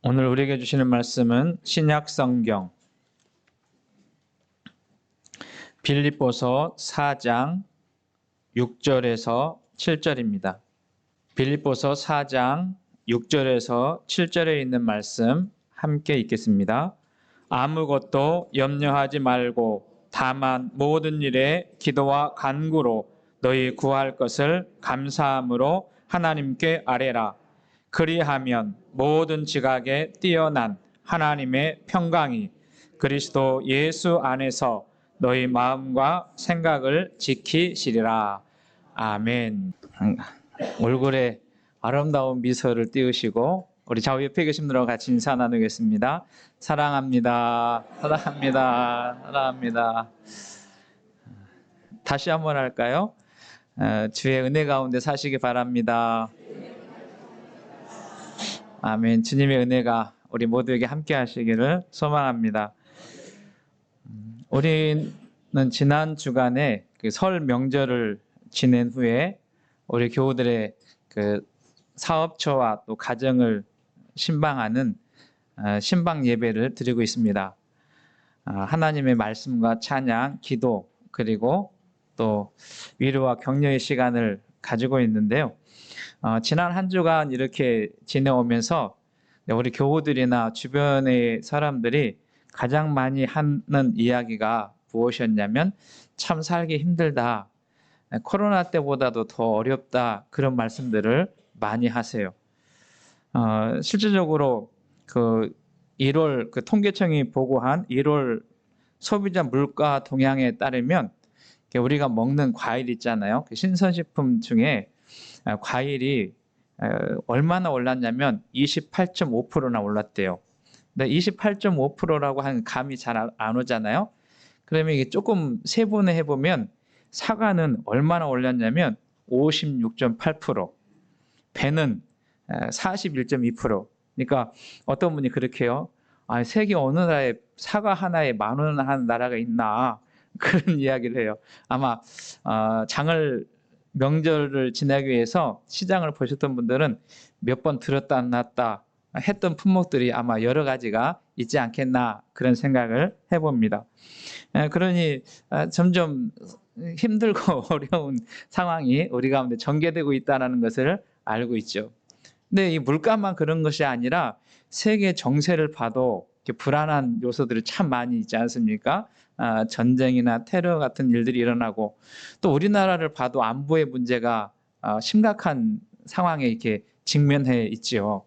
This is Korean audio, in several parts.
오늘 우리에게 주시는 말씀은 신약 성경 빌립보서 4장 6절에서 7절입니다. 빌립보서 4장 6절에서 7절에 있는 말씀 함께 읽겠습니다. 아무것도 염려하지 말고 다만 모든 일에 기도와 간구로 너희 구할 것을 감사함으로 하나님께 아뢰라. 그리하면 모든 지각에 뛰어난 하나님의 평강이 그리스도 예수 안에서 너희 마음과 생각을 지키시리라. 아멘. 얼굴에 아름다운 미소를 띄우시고 우리 좌우 옆에 계신 분들과 같이 인사 나누겠습니다. 사랑합니다. 사랑합니다. 사랑합니다. 다시 한번 할까요? 주의 은혜 가운데 사시기 바랍니다. 아멘. 주님의 은혜가 우리 모두에게 함께 하시기를 소망합니다. 우리는 지난 주간에 설 명절을 지낸 후에 우리 교우들의 사업처와 또 가정을 신방하는 신방 예배를 드리고 있습니다. 하나님의 말씀과 찬양, 기도, 그리고 또 위로와 격려의 시간을 가지고 있는데요. 지난 한 주간 이렇게 지내오면서 우리 교우들이나 주변의 사람들이 가장 많이 하는 이야기가 무엇이었냐면 참 살기 힘들다. 코로나 때보다도 더 어렵다. 그런 말씀들을 많이 하세요. 실질적으로 1월 통계청이 보고한 1월 소비자 물가 동향에 따르면 우리가 먹는 과일 있잖아요. 신선식품 중에 과일이 얼마나 올랐냐면 28.5%나 올랐대요. 근데 28.5%라고 하는 감이 잘 안 오잖아요. 그러면 이게 조금 세분해 해보면 사과는 얼마나 올랐냐면 56.8%, 배는 41.2%. 그러니까 어떤 분이 그렇게 해요. 세계 어느 나라에 사과 하나에 10,000원 하는 나라가 있나 그런 이야기를 해요. 아마 명절을 지나기 위해서 시장을 보셨던 분들은 몇 번 들었다 놨다 했던 품목들이 아마 여러 가지가 있지 않겠나 그런 생각을 해봅니다. 그러니 점점 힘들고 어려운 상황이 우리 가운데 전개되고 있다는 것을 알고 있죠. 근데 이 물가만 그런 것이 아니라 세계 정세를 봐도 불안한 요소들이 참 많이 있지 않습니까? 전쟁이나 테러 같은 일들이 일어나고 또 우리나라를 봐도 안보의 문제가 심각한 상황에 이렇게 직면해 있지요.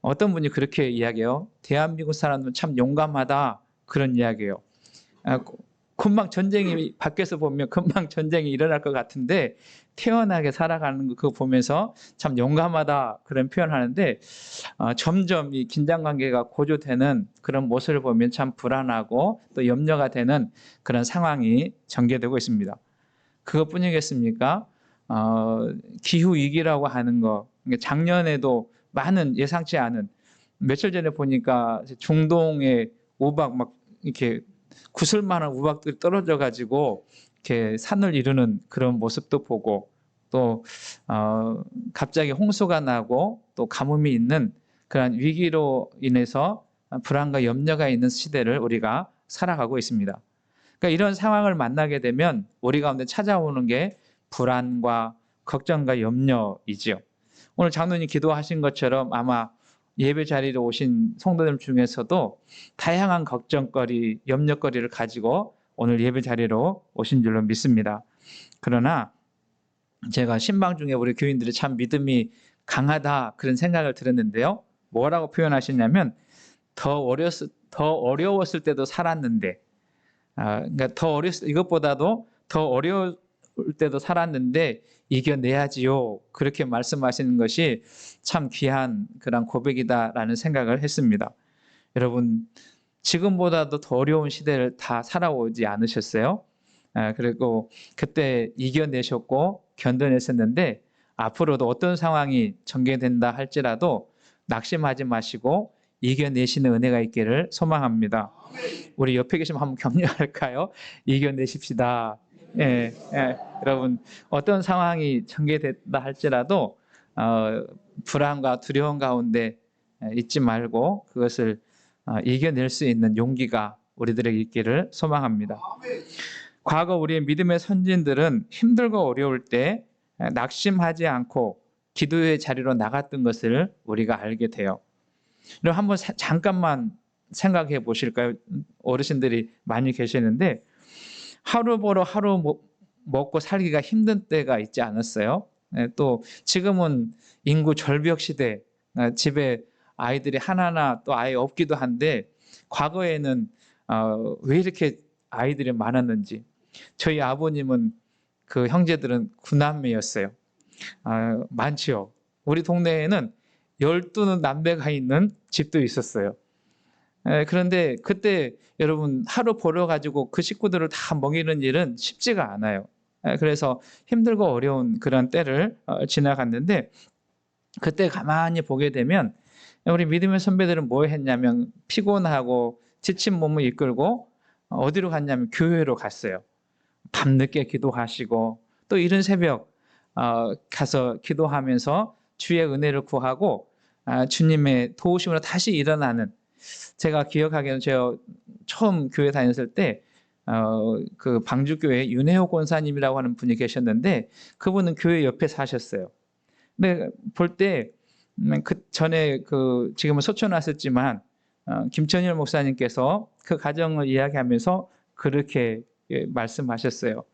어떤 분이 그렇게 이야기해요. 대한민국 사람들은 참 용감하다 그런 이야기예요. 금방 전쟁이 밖에서 보면 금방 전쟁이 일어날 것 같은데 태연하게 살아가는 거 그거 보면서 참 용감하다 그런 표현하는데 점점 이 긴장 관계가 고조되는 그런 모습을 보면 참 불안하고 또 염려가 되는 그런 상황이 전개되고 있습니다. 그것뿐이겠습니까? 기후 위기라고 하는 거 작년에도 많은 예상치 않은 며칠 전에 보니까 중동의 우박 막 이렇게 구슬만한 우박들이 떨어져 가지고 이렇게 산을 이루는 그런 모습도 보고 또 갑자기 홍수가 나고 또 가뭄이 있는 그런 위기로 인해서 불안과 염려가 있는 시대를 우리가 살아가고 있습니다. 그러니까 이런 상황을 만나게 되면 우리 가운데 찾아오는 게 불안과 걱정과 염려이지요. 오늘 장로님 기도하신 것처럼 아마 예배 자리로 오신 성도들 중에서도 다양한 걱정거리, 염려거리를 가지고 오늘 예배 자리로 오신 줄로 믿습니다. 그러나 제가 신방 중에 우리 교인들이 참 믿음이 강하다 그런 생각을 들었는데요. 뭐라고 표현하시냐면 더 어려웠을 때도 살았는데 그러니까 이것보다도 더 어려울 때도 살았는데 이겨내야지요. 그렇게 말씀하시는 것이 참 귀한 그런 고백이다라는 생각을 했습니다. 여러분, 지금보다도 더 어려운 시대를 다 살아오지 않으셨어요? 그리고 그때 이겨내셨고 견뎌냈었는데 앞으로도 어떤 상황이 전개된다 할지라도 낙심하지 마시고 이겨내시는 은혜가 있기를 소망합니다. 우리 옆에 계시면 한번 격려할까요? 이겨내십시다. 예, 여러분 어떤 상황이 전개됐다 할지라도 불안과 두려움 가운데 잊지 말고 그것을 이겨낼 수 있는 용기가 우리들에게 있기를 소망합니다. 과거 우리의 믿음의 선진들은 힘들고 어려울 때 낙심하지 않고 기도의 자리로 나갔던 것을 우리가 알게 돼요. 그럼 한번 잠깐만 생각해 보실까요? 어르신들이 많이 계시는데 하루 보러 하루 먹고 살기가 힘든 때가 있지 않았어요? 또 지금은 인구 절벽 시대, 집에 아이들이 하나나 또 아예 없기도 한데 과거에는 왜 이렇게 아이들이 많았는지. 저희 아버님은 그 형제들은 9남매였어요. 많지요. 우리 동네에는 12 남매가 있는 집도 있었어요. 그런데 그때 여러분 하루 벌어 가지고 그 식구들을 다 먹이는 일은 쉽지가 않아요. 그래서 힘들고 어려운 그런 때를 지나갔는데 그때 가만히 보게 되면 우리 믿음의 선배들은 뭐 했냐면 피곤하고 지친 몸을 이끌고 어디로 갔냐면 교회로 갔어요. 밤늦게 기도하시고 또 이른 새벽 가서 기도하면서 주의 은혜를 구하고 주님의 도우심으로 다시 일어나는, 제가 기억하기에는 제가 처음 교회 다녔을 때 그 방주교회 윤혜호 권사님이라고 하는 분이 계셨는데 그분은 교회 옆에 사셨어요. 근데 볼 때 그 전에 지금은 소천 왔었지만 김천일 목사님께서 그 가정을 이야기하면서 그렇게 말씀하셨어요.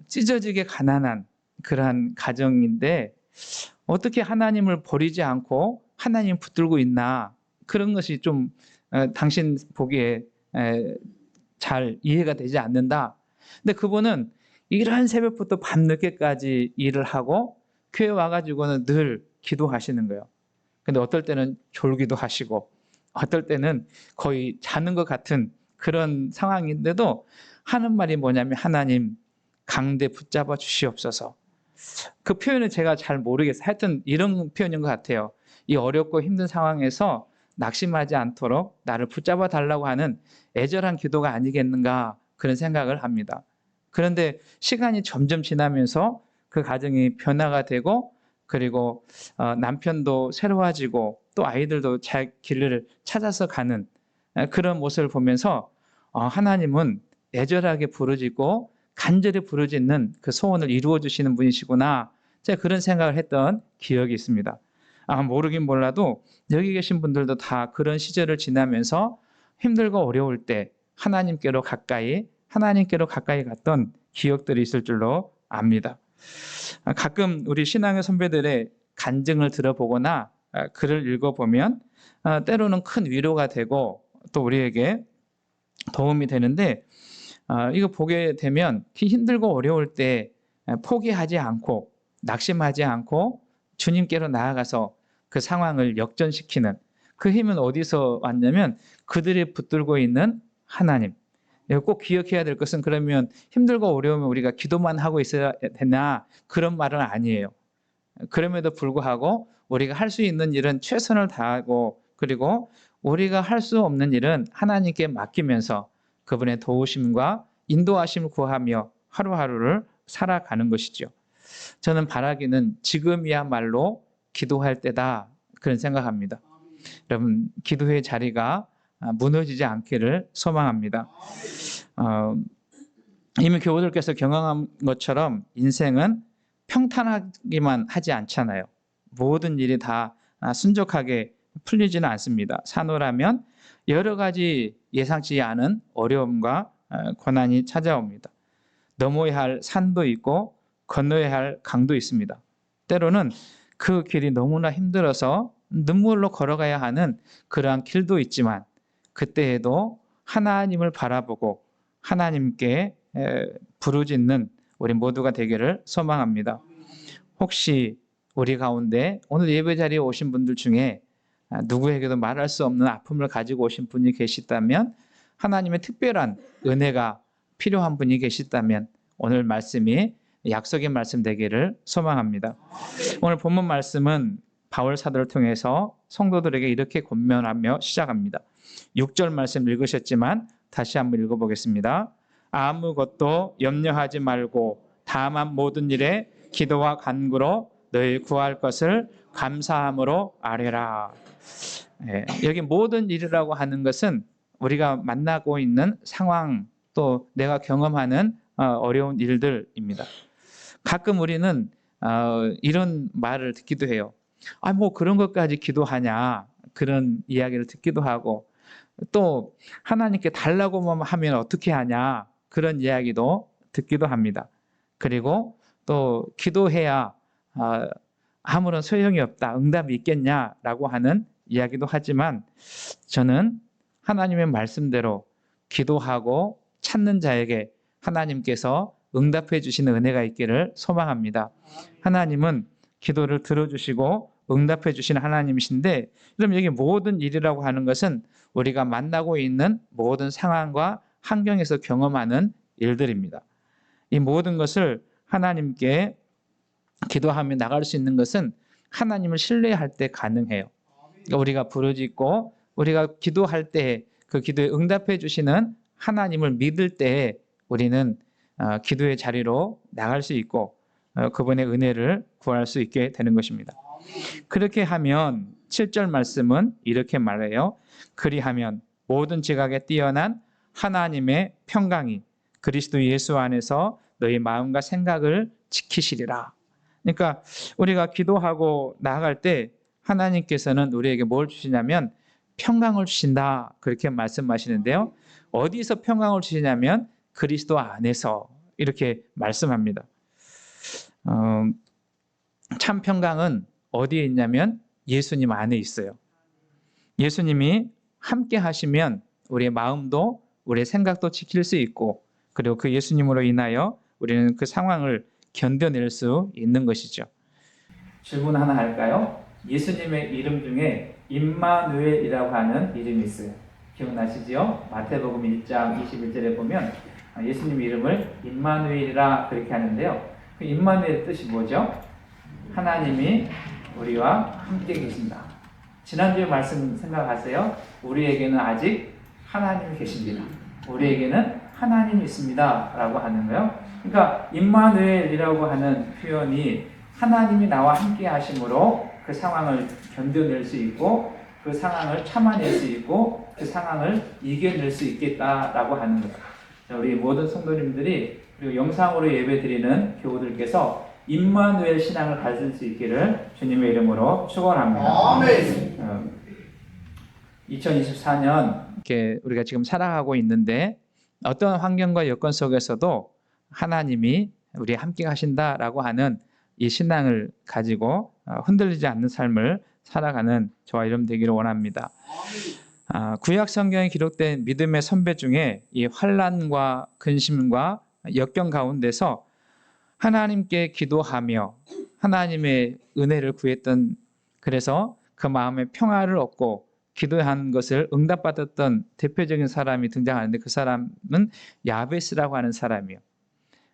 찢어지게 가난한 그러한 가정인데 어떻게 하나님을 버리지 않고 하나님 붙들고 있나, 그런 것이 좀 당신 보기에 잘 이해가 되지 않는다. 근데 그분은 이런 새벽부터 밤늦게까지 일을 하고 교회 와가지고는 늘 기도하시는 거예요. 근데 어떨 때는 졸기도 하시고 어떨 때는 거의 자는 것 같은 그런 상황인데도 하는 말이 뭐냐면 하나님 강대 붙잡아 주시옵소서. 그 표현을 제가 잘 모르겠어요. 하여튼 이런 표현인 것 같아요. 이 어렵고 힘든 상황에서 낙심하지 않도록 나를 붙잡아 달라고 하는 애절한 기도가 아니겠는가, 그런 생각을 합니다. 그런데 시간이 점점 지나면서 그 가정이 변화가 되고 그리고 남편도 새로워지고 또 아이들도 잘 길을 찾아서 가는 그런 모습을 보면서 하나님은 애절하게 부르짖고 간절히 부르짖는 그 소원을 이루어 주시는 분이시구나, 제가 그런 생각을 했던 기억이 있습니다. 모르긴 몰라도 여기 계신 분들도 다 그런 시절을 지나면서 힘들고 어려울 때 하나님께로 가까이 갔던 기억들이 있을 줄로 압니다. 가끔 우리 신앙의 선배들의 간증을 들어보거나 글을 읽어보면 때로는 큰 위로가 되고 또 우리에게 도움이 되는데, 이거 보게 되면 힘들고 어려울 때 포기하지 않고 낙심하지 않고 주님께로 나아가서 그 상황을 역전시키는 그 힘은 어디서 왔냐면 그들이 붙들고 있는 하나님. 꼭 기억해야 될 것은, 그러면 힘들고 어려우면 우리가 기도만 하고 있어야 되나, 그런 말은 아니에요. 그럼에도 불구하고 우리가 할 수 있는 일은 최선을 다하고 그리고 우리가 할 수 없는 일은 하나님께 맡기면서 그분의 도우심과 인도하심을 구하며 하루하루를 살아가는 것이죠. 저는 바라기는 지금이야말로 기도할 때다, 그런 생각합니다. 여러분, 기도의 자리가 무너지지 않기를 소망합니다. 이미 교우들께서 경험한 것처럼 인생은 평탄하기만 하지 않잖아요. 모든 일이 다 순적하게 풀리지는 않습니다. 산호라면 여러 가지 예상치 않은 어려움과 고난이 찾아옵니다. 넘어야 할 산도 있고 건너야 할 강도 있습니다. 때로는 그 길이 너무나 힘들어서 눈물로 걸어가야 하는 그러한 길도 있지만 그때에도 하나님을 바라보고 하나님께 부르짖는 우리 모두가 되기를 소망합니다. 혹시 우리 가운데 오늘 예배 자리에 오신 분들 중에 누구에게도 말할 수 없는 아픔을 가지고 오신 분이 계시다면, 하나님의 특별한 은혜가 필요한 분이 계시다면 오늘 말씀이 약속의 말씀 되기를 소망합니다. 오늘 본문 말씀은 바울 사도를 통해서 성도들에게 이렇게 권면하며 시작합니다. 6절 말씀 읽으셨지만 다시 한번 읽어보겠습니다. 아무것도 염려하지 말고 다만 모든 일에 기도와 간구로 너희 구할 것을 감사함으로 아뢰라. 예, 여기 모든 일이라고 하는 것은 우리가 만나고 있는 상황 또 내가 경험하는 어려운 일들입니다. 가끔 우리는 이런 말을 듣기도 해요. 뭐 그런 것까지 기도하냐 그런 이야기를 듣기도 하고 또 하나님께 달라고만 하면 어떻게 하냐 그런 이야기도 듣기도 합니다. 그리고 또 기도해야 아무런 소용이 없다, 응답이 있겠냐라고 하는 이야기도 하지만 저는 하나님의 말씀대로 기도하고 찾는 자에게 하나님께서 응답해 주시는 은혜가 있기를 소망합니다. 하나님은 기도를 들어주시고 응답해 주시는 하나님이신데 그럼 여기 모든 일이라고 하는 것은 우리가 만나고 있는 모든 상황과 환경에서 경험하는 일들입니다. 이 모든 것을 하나님께 기도하며 나갈 수 있는 것은 하나님을 신뢰할 때 가능해요. 그러니까 우리가 부르짖고 우리가 기도할 때 그 기도에 응답해 주시는 하나님을 믿을 때 우리는 기도의 자리로 나갈 수 있고 그분의 은혜를 구할 수 있게 되는 것입니다. 그렇게 하면 7절 말씀은 이렇게 말해요. 그리하면 모든 지각에 뛰어난 하나님의 평강이 그리스도 예수 안에서 너희 마음과 생각을 지키시리라. 그러니까 우리가 기도하고 나아갈 때 하나님께서는 우리에게 뭘 주시냐면 평강을 주신다 그렇게 말씀하시는데요. 어디서 평강을 주시냐면 그리스도 안에서 이렇게 말씀합니다. 참 평강은 어디에 있냐면 예수님 안에 있어요. 예수님이 함께 하시면 우리의 마음도 우리의 생각도 지킬 수 있고 그리고 그 예수님으로 인하여 우리는 그 상황을 견뎌낼 수 있는 것이죠. 질문 하나 할까요? 예수님의 이름 중에 임마누엘이라고 하는 이름이 있어요. 기억나시죠? 마태복음 1장 21절에 보면 예수님 이름을 임마누엘이라 그렇게 하는데요. 그 임마누엘의 뜻이 뭐죠? 하나님이 우리와 함께 계신다. 지난주에 말씀 생각하세요? 우리에게는 아직 하나님이 계십니다. 우리에게는 하나님이 있습니다. 라고 하는 거예요. 그러니까 임마누엘이라고 하는 표현이 하나님이 나와 함께 하심으로 그 상황을 견뎌낼 수 있고 그 상황을 참아낼 수 있고 그 상황을 이겨낼 수 있겠다라고 하는 거예요. 우리 모든 성도님들이 그리고 영상으로 예배드리는 교우들께서 임마누엘 신앙을 가질 수 있기를 주님의 이름으로 축원합니다. 아멘. 2024년 이렇게 우리가 지금 살아가고 있는데 어떤 환경과 여건 속에서도 하나님이 우리 함께 하신다라고 하는 이 신앙을 가지고 흔들리지 않는 삶을 살아가는 저와 여러분 되기를 원합니다. 구약 성경에 기록된 믿음의 선배 중에 이 환난과 근심과 역경 가운데서 하나님께 기도하며 하나님의 은혜를 구했던 그래서 그 마음에 평화를 얻고 기도한 것을 응답받았던 대표적인 사람이 등장하는데 그 사람은 야베스라고 하는 사람이에요.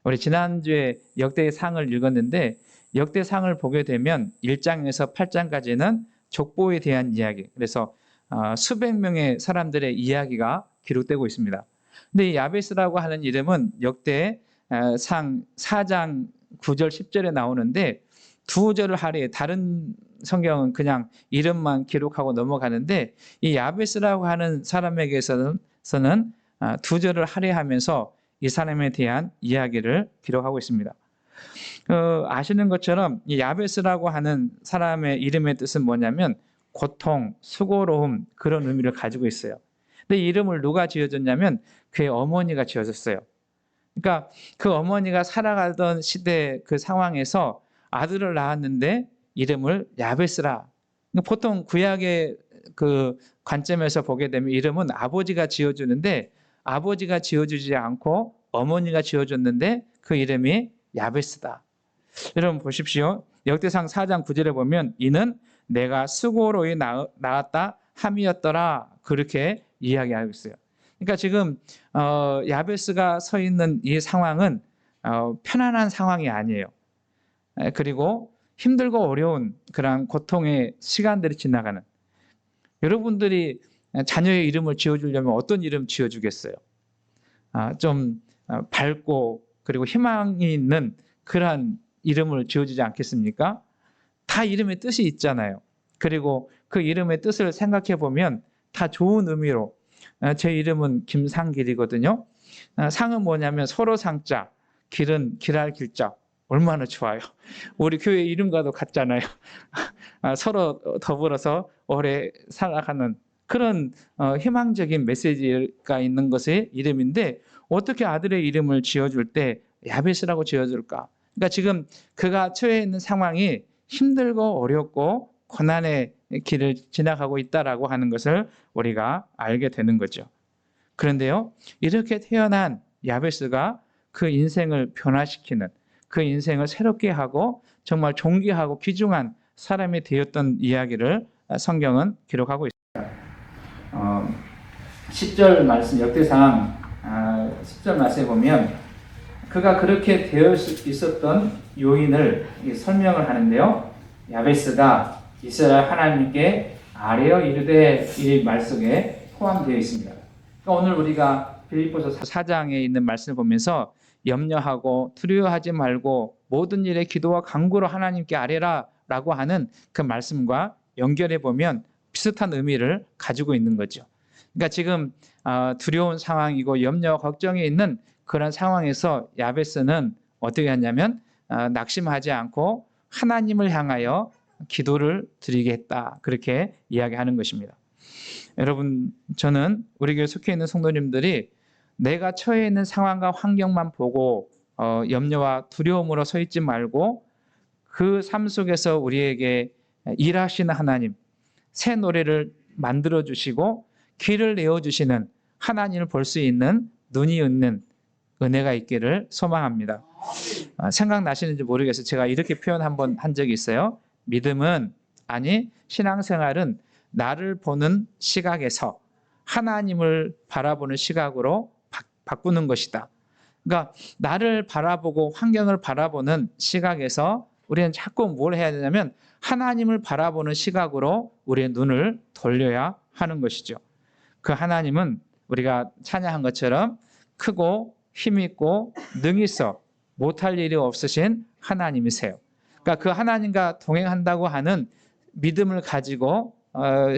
우리 지난주에 역대의 상을 읽었는데 역대상을 보게 되면 1장에서 8장까지는 족보에 대한 이야기 그래서 수백 명의 사람들의 이야기가 기록되고 있습니다. 근데 이 야베스라고 하는 이름은 역대상 4장 9절 10절에 나오는데 두 절을 하루에 다른 성경은 그냥 이름만 기록하고 넘어가는데 이 야베스라고 하는 사람에게서는 두 절을 할애하면서 이 사람에 대한 이야기를 기록하고 있습니다. 아시는 것처럼 이 야베스라고 하는 사람의 이름의 뜻은 뭐냐면 고통, 수고로움 그런 의미를 가지고 있어요. 근데 이 이름을 누가 지어줬냐면 그의 어머니가 지어줬어요. 그러니까 그 어머니가 살아가던 시대 그 상황에서 아들을 낳았는데 이름을 야베스라. 보통 구약의 그 관점에서 보게 되면 이름은 아버지가 지어주는데 아버지가 지어주지 않고 어머니가 지어줬는데 그 이름이 야베스다. 여러분 보십시오. 역대상 4장 9절에 보면 이는 내가 수고로이 낳았다 함이었더라 그렇게 이야기하고 있어요. 그러니까 지금 야베스가 서 있는 이 상황은 편안한 상황이 아니에요. 그리고 힘들고 어려운 그런 고통의 시간들이 지나가는 여러분들이 자녀의 이름을 지어주려면 어떤 이름 지어주겠어요? 좀 밝고 그리고 희망이 있는 그러한 이름을 지어주지 않겠습니까? 다 이름의 뜻이 있잖아요. 그리고 그 이름의 뜻을 생각해 보면 다 좋은 의미로 제 이름은 김상길이거든요. 상은 뭐냐면 서로 상자, 길은 길할 길자. 얼마나 좋아요. 우리 교회 이름과도 같잖아요. 서로 더불어서 오래 살아가는 그런 희망적인 메시지가 있는 것의 이름인데 어떻게 아들의 이름을 지어줄 때 야베스라고 지어줄까? 그러니까 지금 그가 처해 있는 상황이 힘들고 어렵고 고난의 길을 지나가고 있다라고 하는 것을 우리가 알게 되는 거죠. 그런데요, 이렇게 태어난 야베스가 그 인생을 변화시키는, 그 인생을 새롭게 하고 정말 존귀하고 귀중한 사람이 되었던 이야기를 성경은 기록하고 있습니다. 10절 말씀, 역대상 10절 말씀에 보면 그가 그렇게 되어 있었던 요인을 설명을 하는데요. 야베스가 이스라엘 하나님께 아뢰어 이르되, 이 말 속에 포함되어 있습니다. 그러니까 오늘 우리가 빌립보서 4장에 있는 말씀을 보면서 염려하고 두려워하지 말고 모든 일에 기도와 간구로 하나님께 아뢰라 라고 하는 그 말씀과 연결해 보면 비슷한 의미를 가지고 있는 거죠. 그러니까 지금 두려운 상황이고 염려와 걱정이 있는 그런 상황에서 야베스는 어떻게 하냐면 낙심하지 않고 하나님을 향하여 기도를 드리겠다, 그렇게 이야기하는 것입니다. 여러분, 저는 우리 교회 속해 있는 성도님들이 내가 처해 있는 상황과 환경만 보고 염려와 두려움으로 서 있지 말고 그 삶 속에서 우리에게 일하시는 하나님, 새 노래를 만들어 주시고 길을 내어 주시는 하나님을 볼 수 있는 눈이 있는 은혜가 있기를 소망합니다. 생각나시는지 모르겠어요. 제가 이렇게 표현 한번 한 적이 있어요. 믿음은, 아니 신앙생활은 나를 보는 시각에서 하나님을 바라보는 시각으로 바꾸는 것이다. 그러니까 나를 바라보고 환경을 바라보는 시각에서 우리는 자꾸 뭘 해야 되냐면 하나님을 바라보는 시각으로 우리의 눈을 돌려야 하는 것이죠. 그 하나님은 우리가 찬양한 것처럼 크고 힘있고 능히 있어 못할 일이 없으신 하나님이세요. 그러니까 그 하나님과 동행한다고 하는 믿음을 가지고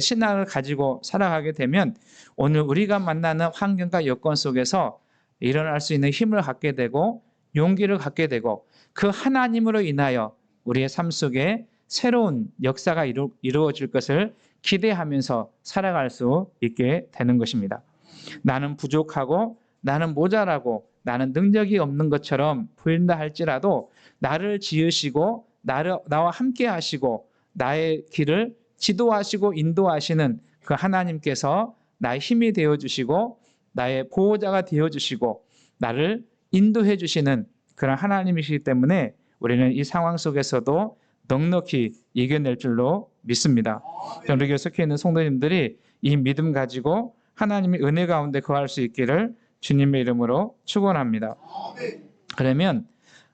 신앙을 가지고 살아가게 되면 오늘 우리가 만나는 환경과 여건 속에서 일어날 수 있는 힘을 갖게 되고 용기를 갖게 되고 그 하나님으로 인하여 우리의 삶 속에 새로운 역사가 이루어질 것을 기대하면서 살아갈 수 있게 되는 것입니다. 나는 부족하고 나는 모자라고 나는 능력이 없는 것처럼 보인다 할지라도 나를 지으시고 나와 함께 하시고 나의 길을 지도하시고 인도하시는 그 하나님께서 나의 힘이 되어주시고 나의 보호자가 되어주시고 나를 인도해 주시는 그런 하나님이시기 때문에 우리는 이 상황 속에서도 넉넉히 이겨낼 줄로 믿습니다. 우리 교회 속해 있는 성도님들이 이 믿음 가지고 하나님의 은혜 가운데 거할 수 있기를 주님의 이름으로 축원합니다. 그러면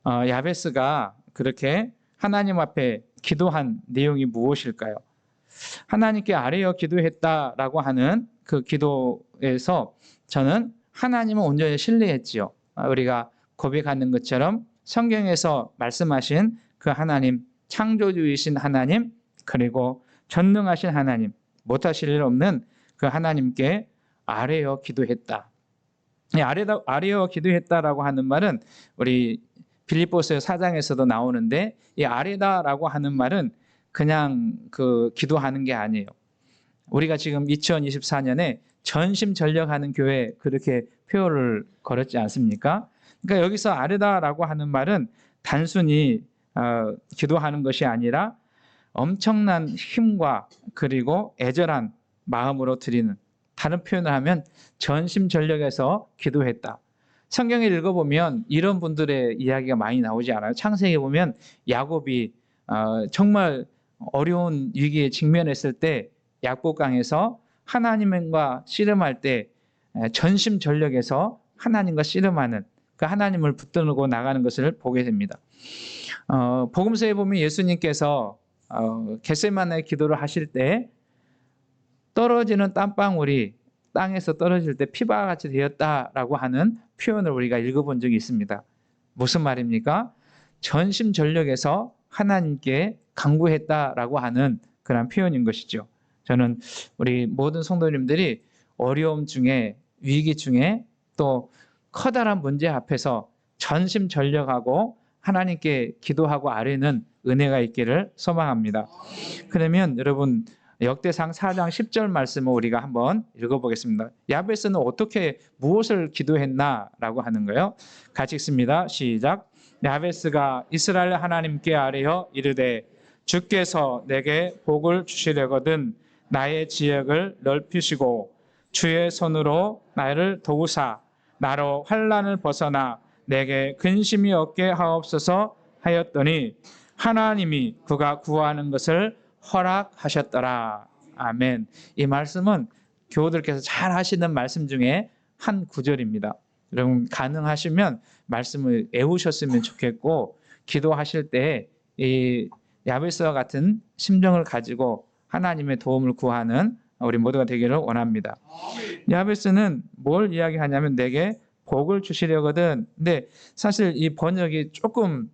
야베스가 그렇게 하나님 앞에 기도한 내용이 무엇일까요? 하나님께 아뢰어 기도했다라고 하는 그 기도에서 저는 하나님을 온전히 신뢰했지요. 우리가 고백하는 것처럼 성경에서 말씀하신 그 하나님, 창조주이신 하나님, 그리고 전능하신 하나님, 못하실 일 없는 그 하나님께 아뢰어 기도했다. 아뢰어 기도했다라고 하는 말은 우리 빌립보서 4장에서도 나오는데 이 아뢰다라고 하는 말은 그냥 그 기도하는 게 아니에요. 우리가 지금 2024년에 전심전력하는 교회 그렇게 표현을 걸었지 않습니까? 그러니까 여기서 아뢰다라고 하는 말은 단순히 기도하는 것이 아니라 엄청난 힘과 그리고 애절한 마음으로 드리는, 다른 표현을 하면 전심전력해서 기도했다. 성경을 읽어보면 이런 분들의 이야기가 많이 나오지 않아요. 창세기에 보면 야곱이 정말 어려운 위기에 직면했을 때 약복강에서 하나님과 씨름할 때 전심전력해서 하나님과 씨름하는 그 하나님을 붙들고 나가는 것을 보게 됩니다. 복음서에 보면 예수님께서 겟세마네 기도를 하실 때 떨어지는 땀방울이 땅에서 떨어질 때 피와 같이 되었다라고 하는 표현을 우리가 읽어본 적이 있습니다. 무슨 말입니까? 전심전력해서 하나님께 간구했다라고 하는 그런 표현인 것이죠. 저는 우리 모든 성도님들이 어려움 중에, 위기 중에, 또 커다란 문제 앞에서 전심전력하고 하나님께 기도하고 아뢰는 은혜가 있기를 소망합니다. 그러면 여러분, 역대상 4장 10절 말씀을 우리가 한번 읽어보겠습니다. 야베스는 어떻게 무엇을 기도했나라고 하는 거예요. 같이 읽습니다. 시작. 야베스가 이스라엘 하나님께 아뢰어 이르되 주께서 내게 복을 주시려거든 나의 지역을 넓히시고 주의 손으로 나를 도우사 나로 환난을 벗어나 내게 근심이 없게 하옵소서 하였더니 하나님이 그가 구하는 것을 허락하셨더라. 아멘. 이 말씀은 교우들께서 잘 하시는 말씀 중에 한 구절입니다. 여러분 가능하시면 말씀을 외우셨으면 좋겠고, 기도하실 때 이 야베스와 같은 심정을 가지고 하나님의 도움을 구하는 우리 모두가 되기를 원합니다. 야베스는 뭘 이야기하냐면 내게 복을 주시려거든. 근데 사실 이 번역이 조금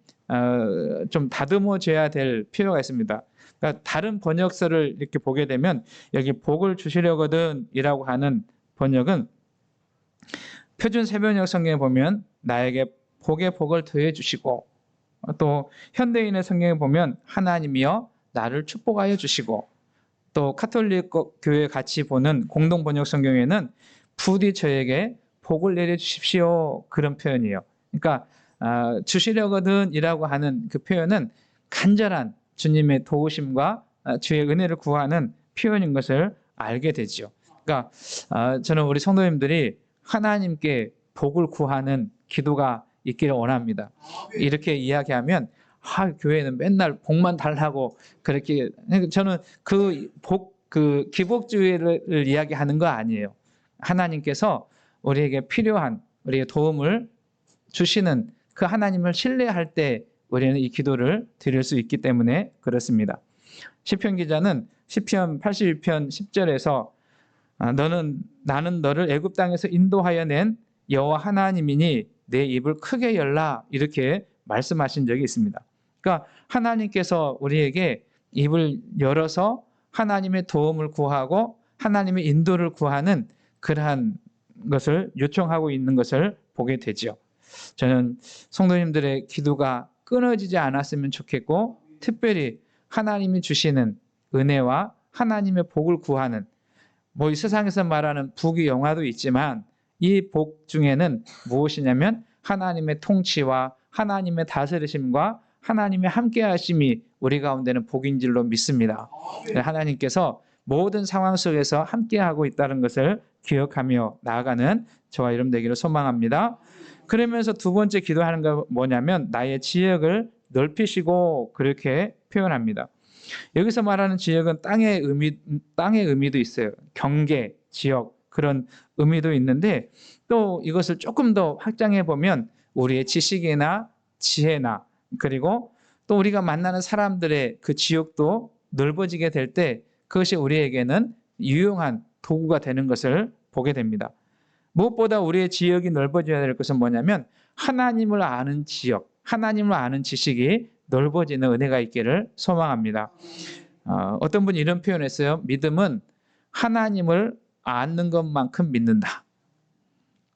좀 다듬어져야 될 필요가 있습니다. 그러니까 다른 번역서를 이렇게 보게 되면 여기 복을 주시려거든 이라고 하는 번역은, 표준 세번역 성경에 보면 나에게 복의 복을 더해 주시고, 또 현대인의 성경에 보면 하나님이여 나를 축복하여 주시고, 또 카톨릭 교회 같이 보는 공동 번역 성경에는 부디 저에게 복을 내려 주십시오, 그런 표현이에요. 그러니까 주시려거든 이라고 하는 그 표현은 간절한 주님의 도우심과 주의 은혜를 구하는 표현인 것을 알게 되죠. 그러니까 저는 우리 성도님들이 하나님께 복을 구하는 기도가 있기를 원합니다. 이렇게 이야기하면 교회는 맨날 복만 달라고 그렇게, 저는 그 기복주의를 이야기하는 거 아니에요. 하나님께서 우리에게 필요한 우리의 도움을 주시는 그 하나님을 신뢰할 때 우리는 이 기도를 드릴 수 있기 때문에 그렇습니다. 시편 기자는 시편 82편 10절에서 나는 너를 애굽 땅에서 인도하여 낸 여호와 하나님이니 내 입을 크게 열라, 이렇게 말씀하신 적이 있습니다. 그러니까 하나님께서 우리에게 입을 열어서 하나님의 도움을 구하고 하나님의 인도를 구하는 그러한 것을 요청하고 있는 것을 보게 되죠. 저는 성도님들의 기도가 끊어지지 않았으면 좋겠고, 특별히 하나님이 주시는 은혜와 하나님의 복을 구하는, 이 세상에서 말하는 복의 영화도 있지만 이 복 중에는 무엇이냐면 하나님의 통치와 하나님의 다스리심과 하나님의 함께하심이 우리 가운데는 복인 줄로 믿습니다. 하나님께서 모든 상황 속에서 함께하고 있다는 것을 기억하며 나아가는 저와 여러분 되기를 소망합니다. 그러면서 두 번째 기도하는 거 뭐냐면 나의 지역을 넓히시고, 그렇게 표현합니다. 여기서 말하는 지역은 땅의 의미도 있어요. 경계, 지역, 그런 의미도 있는데, 또 이것을 조금 더 확장해 보면 우리의 지식이나 지혜나, 그리고 또 우리가 만나는 사람들의 그 지역도 넓어지게 될 때 그것이 우리에게는 유용한 도구가 되는 것을 보게 됩니다. 무엇보다 우리의 지역이 넓어져야 될 것은 뭐냐면 하나님을 아는 지역, 하나님을 아는 지식이 넓어지는 은혜가 있기를 소망합니다. 어떤 분이 이런 표현을 했어요. 믿음은 하나님을 아는 것만큼 믿는다.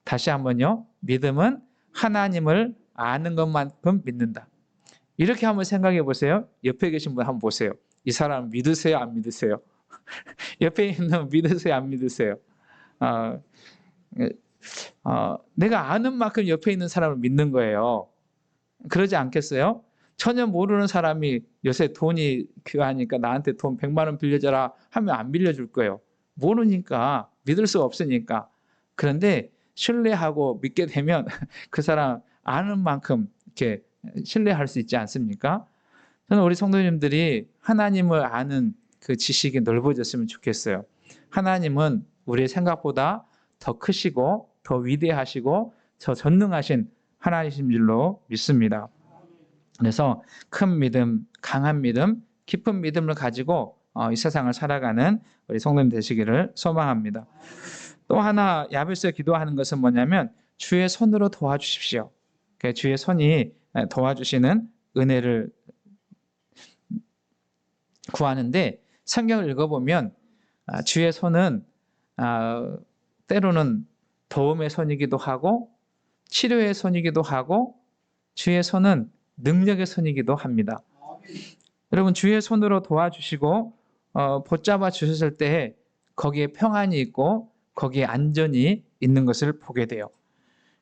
다시 한번요. 믿음은 하나님을 아는 것만큼 믿는다. 이렇게 한번 생각해 보세요. 옆에 계신 분 한번 보세요. 이 사람 믿으세요? 안 믿으세요? 옆에 있는 분 믿으세요? 안 믿으세요? 내가 아는 만큼 옆에 있는 사람을 믿는 거예요. 그러지 않겠어요? 전혀 모르는 사람이 요새 돈이 귀하니까 나한테 돈 100만 원 빌려줘라 하면 안 빌려줄 거예요. 모르니까, 믿을 수 없으니까. 그런데 신뢰하고 믿게 되면 그 사람 아는 만큼 이렇게 신뢰할 수 있지 않습니까? 저는 우리 성도님들이 하나님을 아는 그 지식이 넓어졌으면 좋겠어요. 하나님은 우리의 생각보다 더 크시고 더 위대하시고 더 전능하신 하나님이신 줄로 믿습니다. 그래서 큰 믿음, 강한 믿음, 깊은 믿음을 가지고 이 세상을 살아가는 우리 성도님 되시기를 소망합니다. 또 하나 야베스가 기도하는 것은 뭐냐면 주의 손으로 도와주십시오. 주의 손이 도와주시는 은혜를 구하는데 성경을 읽어보면 주의 손은 때로는 도움의 손이기도 하고 치료의 손이기도 하고 주의 손은 능력의 손이기도 합니다. 여러분 주의 손으로 도와주시고 붙잡아 주셨을 때 거기에 평안이 있고 거기에 안전이 있는 것을 보게 돼요.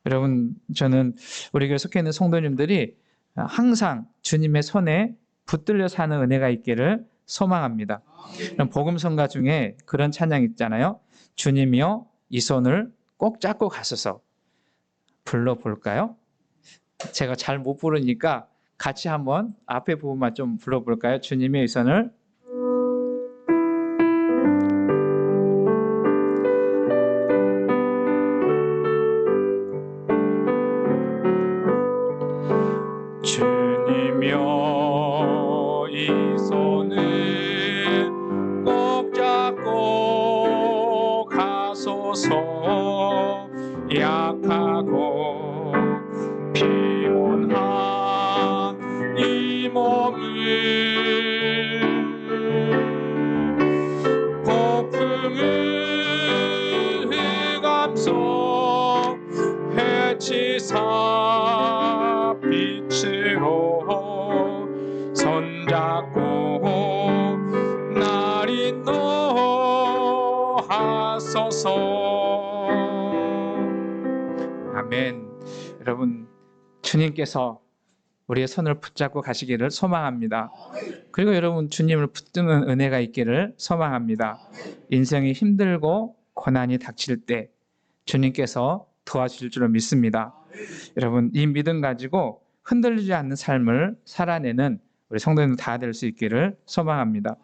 여러분 저는 우리 교회 속해 있는 성도님들이 항상 주님의 손에 붙들려 사는 은혜가 있기를 소망합니다. 복음성가 중에 그런 찬양 있잖아요. 주님이여 이 손을 꼭 잡고 가소서. 불러볼까요? 제가 잘 못 부르니까 같이 한번 앞에 부분만 좀 불러볼까요? 주님의 이 손을 주님이여 이 손을 꼭 잡고 가소서. 약하고 피곤한 이 몸을 폭풍을 감소 해치사 빛으로 손잡고 날 인도하소서. 아멘. 여러분 주님께서 우리의 손을 붙잡고 가시기를 소망합니다. 그리고 여러분 주님을 붙드는 은혜가 있기를 소망합니다. 인생이 힘들고 고난이 닥칠 때 주님께서 도와주실 줄로 믿습니다. 여러분 이 믿음 가지고 흔들리지 않는 삶을 살아내는 우리 성도님들 다 될 수 있기를 소망합니다.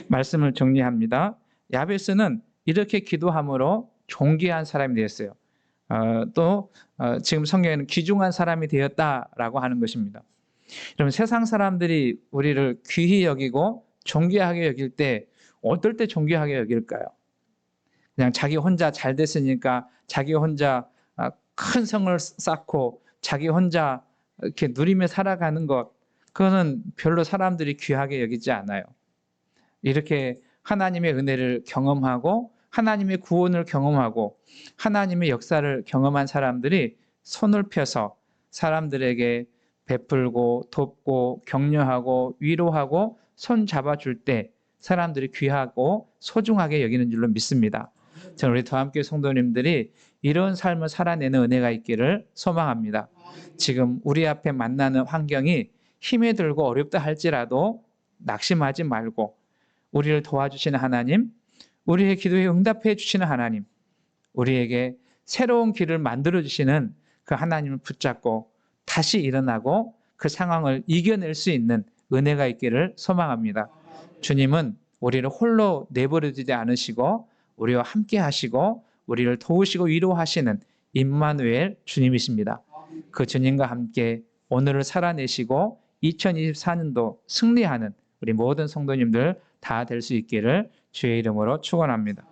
말씀을 정리합니다. 야베스는 이렇게 기도함으로 존귀한 사람이 되었어요. 지금 성경에는 귀중한 사람이 되었다라고 하는 것입니다. 여러분 세상 사람들이 우리를 귀히 여기고 존귀하게 여길 때 어떨 때 존귀하게 여길까요? 그냥 자기 혼자 잘 됐으니까 자기 혼자 큰 성을 쌓고 자기 혼자 이렇게 누리며 살아가는 것, 그거는 별로 사람들이 귀하게 여기지 않아요. 이렇게 하나님의 은혜를 경험하고 하나님의 구원을 경험하고 하나님의 역사를 경험한 사람들이 손을 펴서 사람들에게 베풀고 돕고 격려하고 위로하고 손 잡아줄 때 사람들이 귀하고 소중하게 여기는 줄로 믿습니다. 저는 우리 더함교회 성도님들이 이런 삶을 살아내는 은혜가 있기를 소망합니다. 지금 우리 앞에 만나는 환경이 힘에 들고 어렵다 할지라도 낙심하지 말고 우리를 도와주시는 하나님, 우리의 기도에 응답해 주시는 하나님, 우리에게 새로운 길을 만들어 주시는 그 하나님을 붙잡고 다시 일어나고 그 상황을 이겨낼 수 있는 은혜가 있기를 소망합니다. 주님은 우리를 홀로 내버려두지 않으시고 우리와 함께 하시고 우리를 도우시고 위로하시는 임마누엘 주님이십니다. 그 주님과 함께 오늘을 살아내시고 2024년도 승리하는 우리 모든 성도님들 다 될 수 있기를 주의 이름으로 축원합니다.